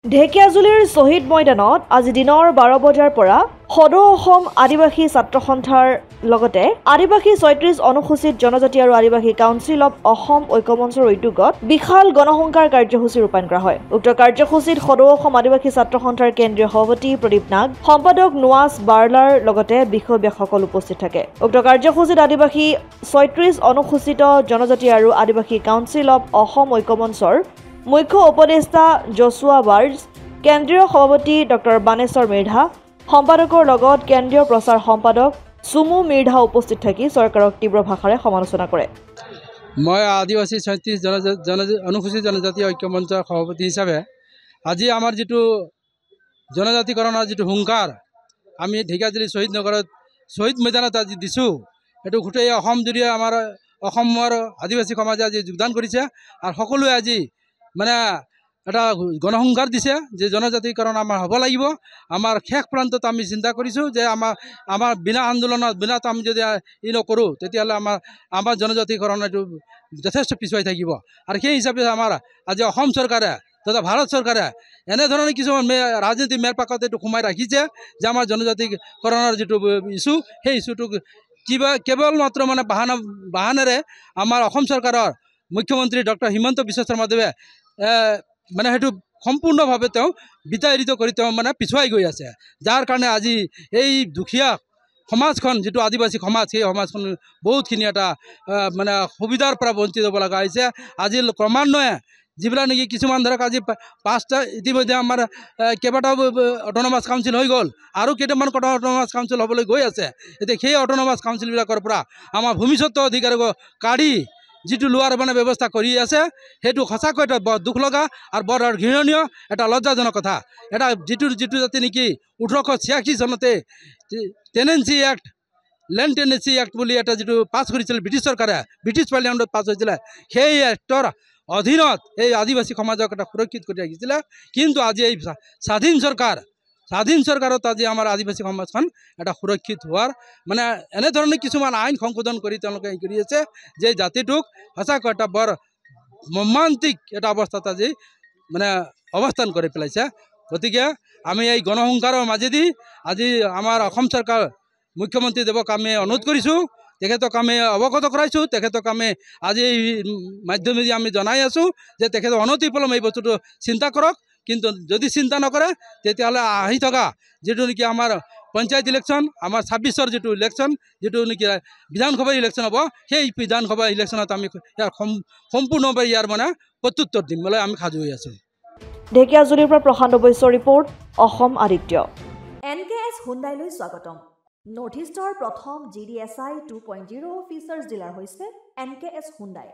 ঢেকিয়াজুলিৰ শহীদ ময়দানত আজি দিনৰ 12 বজাৰ পৰা সদৌ অসম আদিবাসী ছাত্ৰ সন্থাৰ লগতে আদিবাসী ৩৬ অনুসূচিত জনজাতি আৰু আদিবাসী কাউন্সিল অৱ অসম ঐক্যমঞ্চৰ উদ্যোগত বিশাল গণসংহাৰ কাৰ্যসূচী ৰূপায়ণ কৰা হয়। উক্ত কাৰ্যসূচীত সদৌ অসম আদিবাসী ছাত্ৰ সন্থাৰ কেন্দ্ৰীয় সভাপতি প্ৰদীপ নাগ, সম্পাদক নোৱাজ বাৰ্লাৰ লগতে বিষয়ববীয়াসকল উপস্থিত থাকে। উক্ত কাৰ্যসূচীত আদিবাসী ৩৬ অনুসূচিত জনজাতি আৰু আদিবাসী কাউন্সিল অৱ অসম ঐক্যমঞ্চৰ মুখ্য উপদেষ্টা জছুৱা বাৰ্জ, কেন্দ্ৰীয় সভাপতি ডক্টৰ বানেশ্বৰ মিৰ্ধা, সম্পাদকৰ লগত কেন্দ্ৰীয় প্ৰচাৰ সম্পাদক চুমু মিৰ্ধা উপস্থিত থাকি চৰকাৰক তীব্ৰ ভাষাৰে সমালোচনা কৰে। মই আদিবাসী ৩৬ অনুসূচিত জনজাতি ঐক্য মঞ্চৰ সভাপতি হিচাপে আজি আমাৰ যিটো জনজাতিকৰণৰ যিটো হুংকাৰ আমি ঢেকিয়াজুলি শ্বহীদ নগৰত শ্বহীদ ময়দানত আজি দিছোঁ, এইটো গোটেই অসম জুৰি আমাৰ অসমৰ আদিবাসী সমাজে আজি যোগদান কৰিছে আৰু সকলোৱে আজি মানে এটা গণসংহাৰ দিছে যে জনজাতিকৰণ আমাৰ হ'ব লাগিব। আমাৰ শেষ প্ৰান্তত আমি চিন্তা কৰিছোঁ যে আমাৰ বিনা আন্দোলনত বিনা আমি যদি ই নকৰোঁ তেতিয়াহ'লে আমাৰ জনজাতিকৰণ এইটো যথেষ্ট পিছুৱাই থাকিব। আৰু সেই হিচাপে আমাৰ আজি অসম চৰকাৰে তথা ভাৰত চৰকাৰে এনেধৰণে কিছুমান ৰাজনীতি মেৰপাকত এইটো সোমাই ৰাখিছে যে আমাৰ জনজাতিকৰণৰ যিটো ইছ্যু সেই ইছ্যুটোক কেৱল মাত্ৰ মানে বাহানেৰে আমাৰ অসম চৰকাৰৰ মুখ্যমন্ত্ৰী ডক্টৰ হিমন্ত বিশ্ব শৰ্মাদেৱে মানে সেইটো সম্পূৰ্ণভাৱে তেওঁ বিতাড়িত কৰি তেওঁ মানে পিছুৱাই গৈ আছে, যাৰ কাৰণে আজি এই দুখীয়া সমাজখন যিটো আদিবাসী সমাজ সেই সমাজখন বহুতখিনি এটা মানে সুবিধাৰ পৰা বঞ্চিত হ'ব লগা হৈছে। আজি ক্ৰমান্বয়ে যিবিলাক নেকি কিছুমান ধৰক আজি 5টা ইতিমধ্যে আমাৰ কেইবাটাও অট'নমাছ কাউন্সিল হৈ গ'ল আৰু কেইটামান অট'নমাছ কাউন্সিল হ'বলৈ গৈ আছে। এতিয়া সেই অট'নমাছ কাউন্সিলবিলাকৰ পৰা আমাৰ ভূমিস্বত্ব অধিকাৰক কাঢ়ি যিটো লোৱাৰ মানে ব্যৱস্থা কৰি আছে সেইটো সঁচাকৈ এটা বৰ দুখ লগা আৰু বৰ ঘৃণনীয় এটা লজ্জাজনক কথা। এটা যিটো যাতে নেকি 1886 চনতে tenancy act land tenancy act বুলি এটা যিটো পাছ কৰিছিল ব্ৰিটিছ চৰকাৰে, ব্ৰিটিছ পাৰ্লিয়ামেণ্টত পাছ হৈছিলে, সেই এক্টৰ অধীনত এই আদিবাসী সমাজক এটা সুৰক্ষিত কৰি ৰাখিছিলে। কিন্তু আজি এই স্বাধীন চৰকাৰত আজি আমাৰ আদিবাসী সমাজখন এটা সুৰক্ষিত হোৱাৰ মানে এনেধৰণে কিছুমান আইন সংশোধন কৰি তেওঁলোকে ই কৰি আছে যে জাতিটোক সঁচাকৈ এটা বৰ মৰ্মান্তিক এটা অৱস্থাত আজি মানে অৱস্থান কৰি পেলাইছে। গতিকে আমি এই গণসংহাৰৰ মাজেদি আজি আমাৰ অসম চৰকাৰ মুখ্যমন্ত্ৰী দেৱক আমি অনুৰোধ কৰিছোঁ, তেখেতক আমি অৱগত কৰাইছোঁ, তেখেতক আমি আজি এই মাধ্যমেদি আমি জনাই আছোঁ যে তেখেতে অনতিপলমে এই বস্তুটো চিন্তা কৰক। কিন্তু যদি চিন্তা নকৰে তেতিয়াহ'লে আহি থকা যিটো নেকি আমাৰ পঞ্চায়ত ইলেকশ্যন, আমাৰ 26ৰ যিটো ইলেকশ্যন, যিটো নেকি বিধানসভাৰ ইলেকশ্যন হ'ব, সেই বিধানসভা ইলেকশ্যনত আমি ইয়াৰ সম্পূৰ্ণভাৱে ইয়াৰ মানে প্ৰত্যুত্তৰ দিম বুলি আমি সাজু হৈ আছোঁ। ঢেকিয়াজুলিৰ পৰা প্ৰশান্ত বৈশ্যৰ ৰিপৰ্ট, অসম আদিত্য। NKS হুণ্ডাইলৈ স্বাগতম। নৰ্থ ইষ্টৰ প্ৰথম GDSI 2.0 ফিচাৰ্ছ ডিলাৰ হৈছে NKS হুণ্ডাই।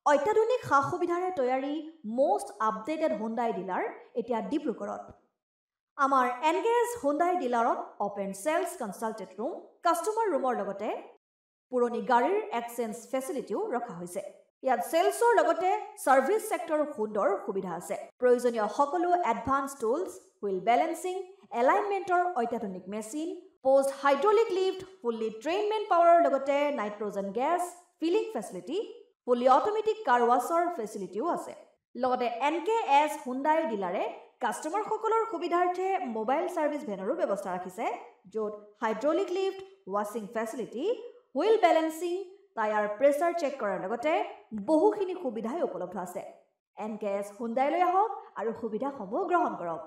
অত্যাধুনিক সা সুবিধাৰে তৈয়াৰী মষ্ট আপডেটেড হুণ্ডাই ডিলাৰ এতিয়া ডিব্ৰুগড়ত। আমাৰ NKS হুণ্ডাই ডিলাৰত open sales consulted room, customer ৰুমৰ লগতে পুৰণি গাড়ীৰ এক্সচেঞ্জ ফেচিলিটিও ৰখা হৈছে। ইয়াত চেলছৰ লগতে ছাৰ্ভিচ ছেক্টৰৰ সুন্দৰ সুবিধা আছে। প্ৰয়োজনীয় সকলো এডভান্স টুলছ, হুইল বেলেন্সিং, এলাইনমেণ্টৰ অত্যাধুনিক machine, post hydraulic lift, fully ট্ৰেইনমেণ্ট পাৱাৰৰ লগতে nitrogen gas filling facility, fully automatic car ৱাছৰ ফেচিলিটিও আছে। লগতে NKS হুণ্ডাই ডিলাৰে কাষ্টমাৰসকলৰ সুবিধাৰ্থে মোবাইল ছাৰ্ভিচ ভেনৰো ব্যৱস্থা ৰাখিছে, য'ত হাইড্ৰলিক লিফ্ট, ৱাছিং facility, wheel balancing, tyre pressure check কৰাৰ লগতে বহুখিনি সুবিধাই উপলব্ধ আছে। NKS হুণ্ডাইলৈ আহক আৰু সুবিধাসমূহ গ্ৰহণ কৰক।